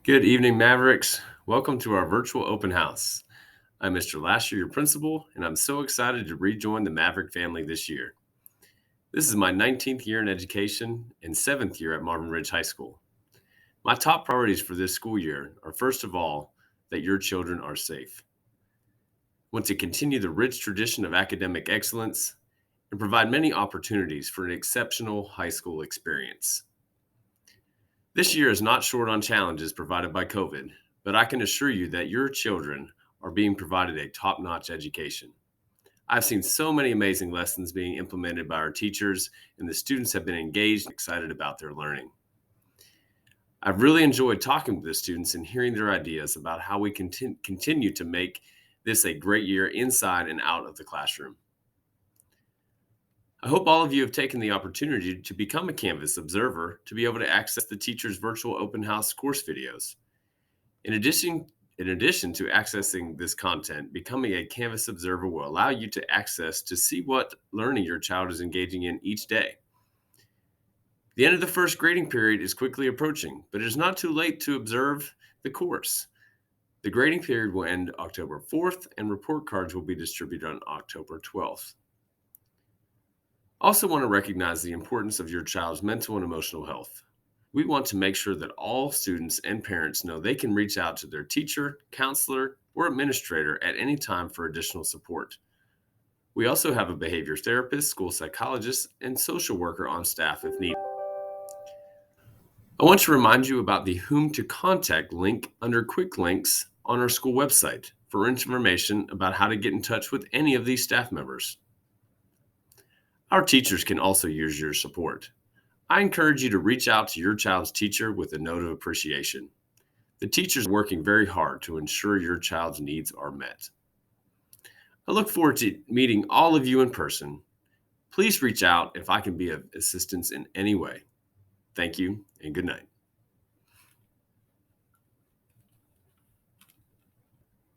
Good evening, Mavericks. Welcome to our virtual open house. I'm Mr. Lasher, your principal, and I'm so excited to rejoin the Maverick family this year. This is my 19th year in education and 7th year at Marvin Ridge High School. My top priorities for this school year are first of all, that your children are safe. I want to continue the rich tradition of academic excellence and provide many opportunities for an exceptional high school experience. This year is not short on challenges provided by COVID, but I can assure you that your children are being provided a top notch education. I've seen so many amazing lessons being implemented by our teachers, and the students have been engaged and excited about their learning. I've really enjoyed talking with the students and hearing their ideas about how we continue to make this a great year inside and out of the classroom. I hope all of you have taken the opportunity to become a Canvas observer to be able to access the teacher's virtual open house course videos. In addition, in addition to accessing this content, becoming a Canvas observer will allow you to access to see what learning your child is engaging in each day. The end of the first grading period is quickly approaching, but it is not too late to observe the course. The grading period will end October 4th, and report cards will be distributed on October 12th. I also want to recognize the importance of your child's mental and emotional health. We want to make sure that all students and parents know they can reach out to their teacher, counselor, or administrator at any time for additional support. We also have a behavior therapist, school psychologist, and social worker on staff if needed. I want to remind you about the Whom to Contact link under Quick Links on our school website for information about how to get in touch with any of these staff members. Our teachers can also use your support. I encourage you to reach out to your child's teacher with a note of appreciation. The teachers are working very hard to ensure your child's needs are met. I look forward to meeting all of you in person. Please reach out if I can be of assistance in any way. Thank you and good night.